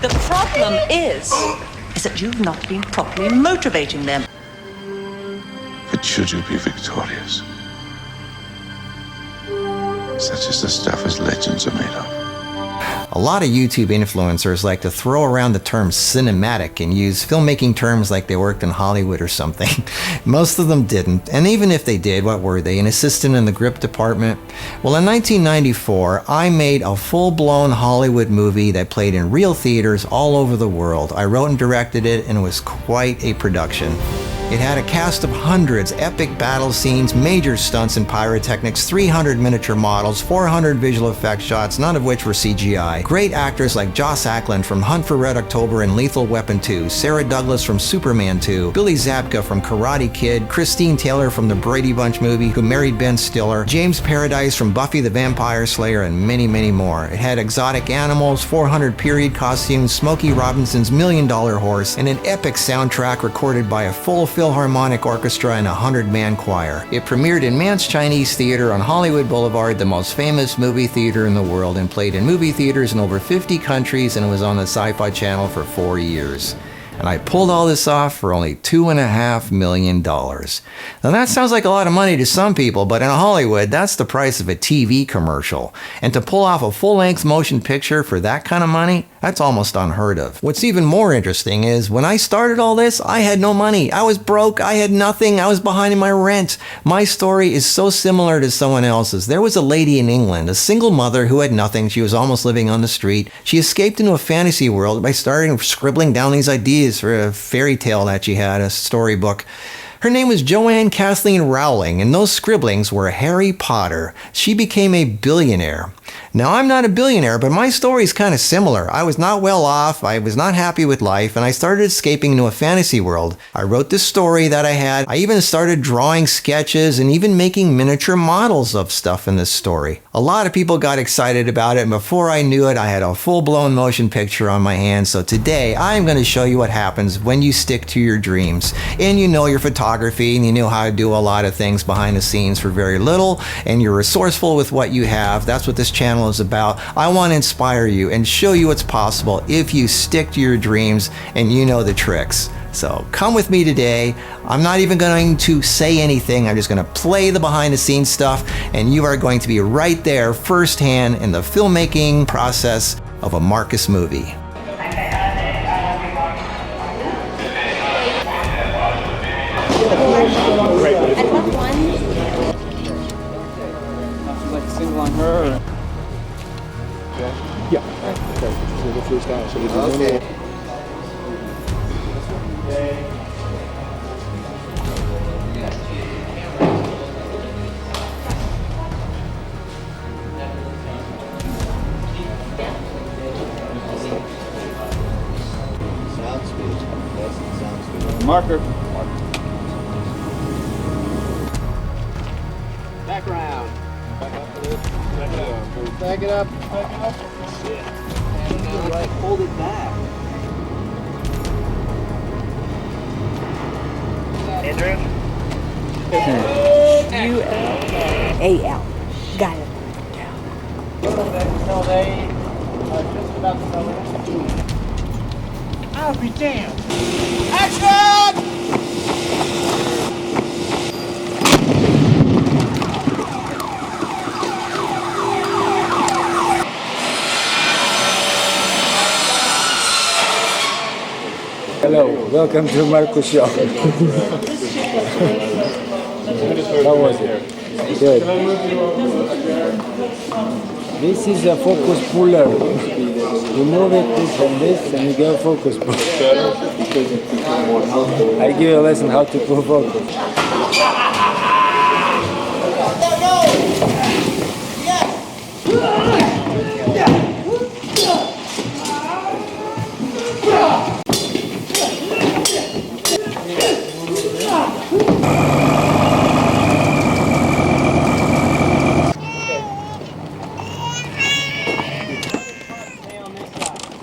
The problem is that you've not been properly motivating them. But should you be victorious? Such as the stuff as legends are made of. A lot of YouTube influencers like to throw around the term cinematic and use filmmaking terms like they worked in Hollywood or something. Most of them didn't, and even if they did, what were they, an assistant in the grip department? Well, in 1994, I made a full-blown Hollywood movie that played in real theaters all over the world. I wrote and directed it, and it was quite a production. It had a cast of hundreds, epic battle scenes, major stunts and pyrotechnics, 300 miniature models, 400 visual effects shots, none of which were CGI. Great actors like Joss Ackland from Hunt for Red October and Lethal Weapon 2, Sarah Douglas from Superman 2, Billy Zabka from Karate Kid, Christine Taylor from the Brady Bunch movie who married Ben Stiller, James Paradise from Buffy the Vampire Slayer, and many, many more. It had exotic animals, 400 period costumes, Smokey Robinson's $1 Million Horse, and an epic soundtrack recorded by a full philharmonic orchestra and a 100-man choir. It premiered in Mann's Chinese Theater on Hollywood Boulevard, the most famous movie theater in the world, and played in movie theaters in over 50 countries, and it was on the Sci-Fi Channel for 4 years. And I pulled all this off for only $2.5 million. Now that sounds like a lot of money to some people, but in Hollywood, that's the price of a TV commercial. And to pull off a full-length motion picture for that kind of money, that's almost unheard of. What's even more interesting is, when I started all this, I had no money. I was broke, I had nothing, I was behind in my rent. My story is so similar to someone else's. There was a lady in England, a single mother who had nothing. She was almost living on the street. She escaped into a fantasy world by starting scribbling down these ideas for a fairy tale that she had, a storybook. Her name was Joanne Kathleen Rowling, and those scribblings were Harry Potter. She became a billionaire. Now, I'm not a billionaire, but my story is kind of similar. I was not well off, I was not happy with life, and I started escaping into a fantasy world. I wrote this story that I had. I even started drawing sketches and even making miniature models of stuff in this story. A lot of people got excited about it, and before I knew it, I had a full-blown motion picture on my hands. So today, I'm going to show you what happens when you stick to your dreams. And you know your photography, and you know how to do a lot of things behind the scenes for very little, and you're resourceful with what you have. That's what this channel is about. I want to inspire you and show you what's possible if you stick to your dreams and you know the tricks. So come with me today. I'm not even going to say anything. I'm just going to play the behind the scenes stuff, and you are going to be right there firsthand in the filmmaking process of a Marcus movie. Single on her. Yeah. Okay. So the first time. So Okay. Sounds good. Yes, it sounds good. Marker. Background. Back it up. Back it up. Shit. And right. Hold it back. Andrew? U-L-A-L. Got it. So they are just about to go in. I'll be damned. Action! Hello, welcome to Marcus Show. How was it? Good. This is a focus puller. You move it this and this, and you get a focus pull. I give you a lesson how to pull focus.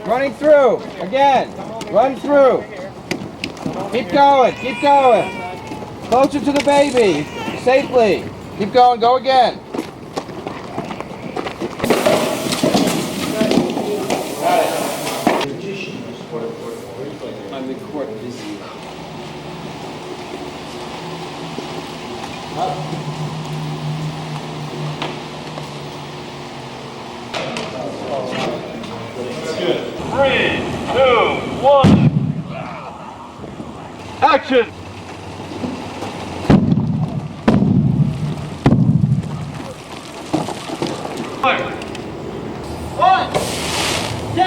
Running through, again, run through. Keep going, keep going. Closer to the baby, safely. Keep going, go again. important. Good. 3, 2, 1. Action! Fire! 1, 2,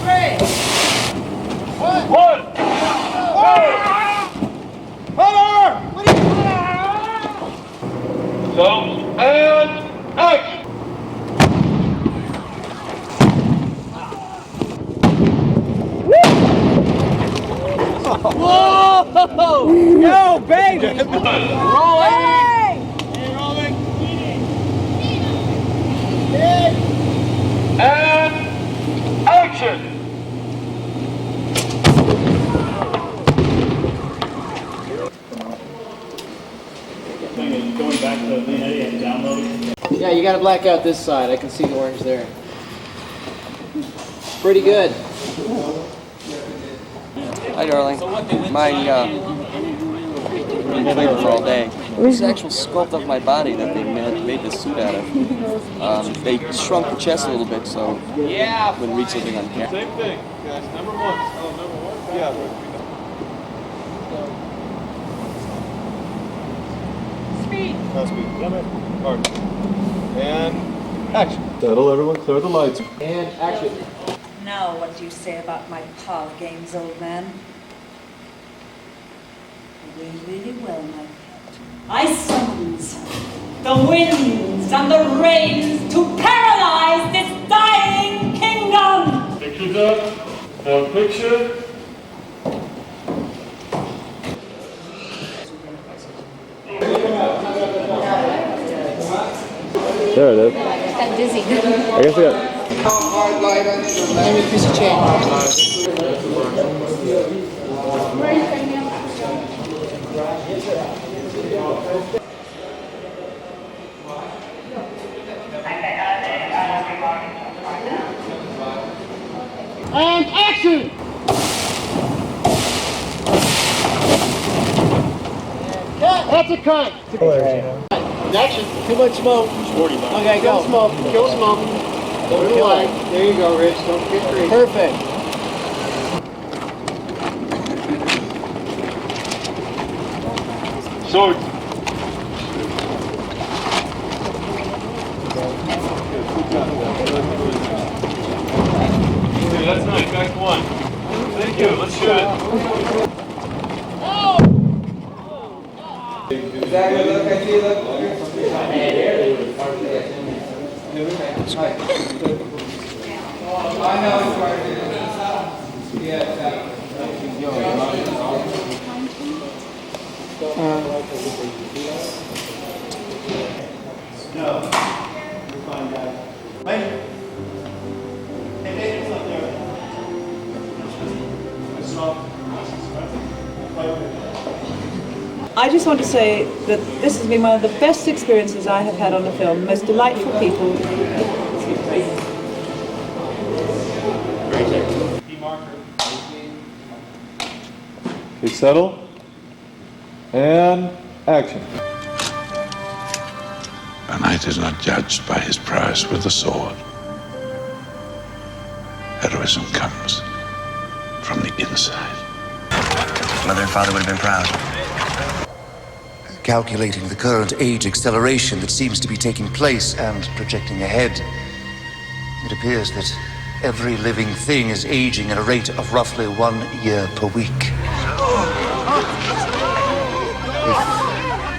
3. 1, 2, so, and action! Whoa! Yo, baby! Rolling! And action! Going back to the main edit and downloading. Yeah, you gotta black out this side. I can see the orange there. Pretty good. Hi, darling. My labor for all day. This is the actual sculpt of my body that they made this suit out of. They shrunk the chest a little bit so Yeah. it wouldn't reach something on camera. Same thing, guys. Number 1. Oh, number 1? Yeah. Speed. Hard. And action. Settle, everyone. Clear the lights. And action. Now, what do you say about my parlor games, old man? Really, really well, my pet. I summons the winds and the rains to paralyze this dying kingdom! Pictures up. One picture. There it is. Got dizzy. I guess I got. Hard light on the Let me piece of change. And action! Cut! That's a cut! Action! Too much smoke. Okay, go. Kill smoke. Kill smoke. Don't kill it. There you go, Rich. Don't get crazy. Perfect. Sword. Hey, that's nice. Back to 1. Thank you. Let's shoot it. Exactly. Look, I see. Look. I know it's hard to do. Yeah, exactly. No. You're fine, guys. Wait. Hey, it's up there. I just want to say that this has been one of the best experiences I have had on a film. Most delightful people. Okay, settle. And action. A knight is not judged by his prowess with the sword. Heroism comes from the inside. Mother and father would have been proud. Calculating the current age acceleration that seems to be taking place and projecting ahead, it appears that every living thing is aging at a rate of roughly 1 year per week.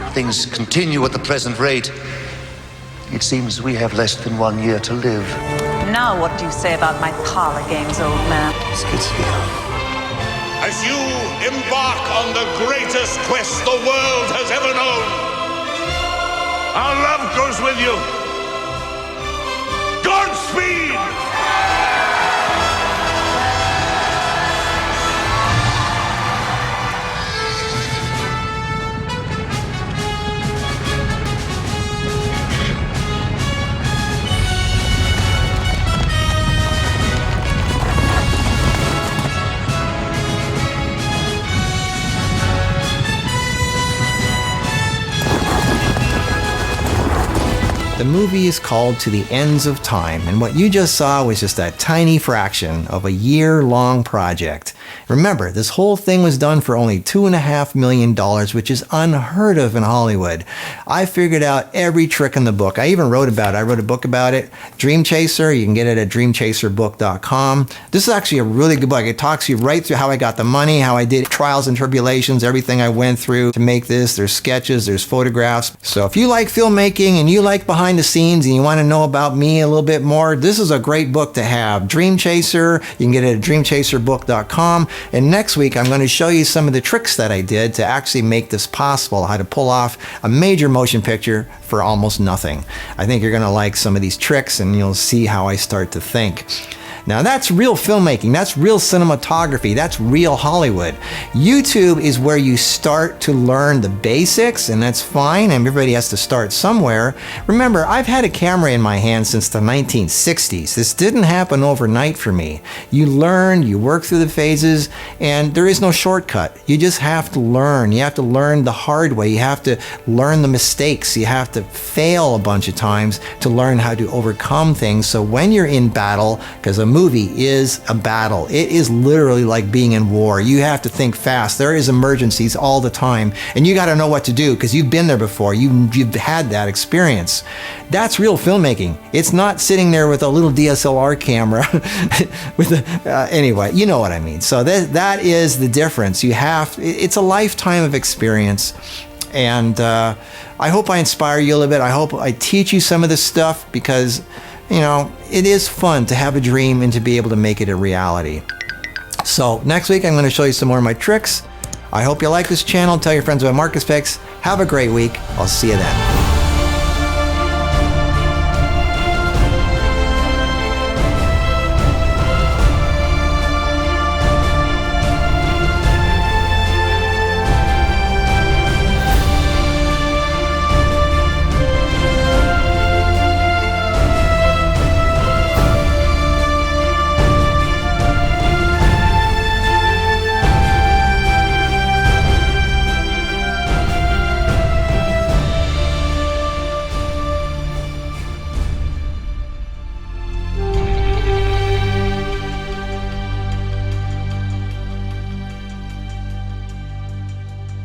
If things continue at the present rate, it seems we have less than 1 year to live. Now, what do you say about my parlor games, old man? It's good to be home. As you embark on the greatest quest the world has ever known, our love goes with you. Godspeed! movie is called To the Ends of Time, and what you just saw was just a tiny fraction of a year-long project. Remember, this whole thing was done for only $2.5 million, which is unheard of in Hollywood. I figured out every trick in the book. I even wrote about it. I wrote a book about it, Dream Chaser. You can get it at dreamchaserbook.com. This is actually a really good book. It talks you right through how I got the money, how I did trials and tribulations, everything I went through to make this. There's sketches, there's photographs. So if you like filmmaking and you like behind the scenes and you want to know about me a little bit more, this is a great book to have. Dream Chaser, you can get it at dreamchaserbook.com. And next week, I'm going to show you some of the tricks that I did to actually make this possible, how to pull off a major motion picture for almost nothing. I think you're going to like some of these tricks and you'll see how I start to think. Now that's real filmmaking, that's real cinematography, that's real Hollywood. YouTube is where you start to learn the basics, and that's fine, and everybody has to start somewhere. Remember, I've had a camera in my hand since the 1960s. This didn't happen overnight for me. You learn, you work through the phases, and there is no shortcut. You just have to learn. You have to learn the hard way. You have to learn the mistakes. You have to fail a bunch of times to learn how to overcome things. So when you're in battle, because a movie is a battle. It is literally like being in war. You have to think fast. There is emergencies all the time, and you got to know what to do because you've been there before. You've had that experience. That's real filmmaking. It's not sitting there with a little DSLR camera. Anyway, you know what I mean. So that is the difference. It's a lifetime of experience, and I hope I inspire you a little bit. I hope I teach you some of this stuff because, you know, it is fun to have a dream and to be able to make it a reality. So next week, I'm going to show you some more of my tricks. I hope you like this channel. Tell your friends about Marcus Picks. Have a great week. I'll see you then.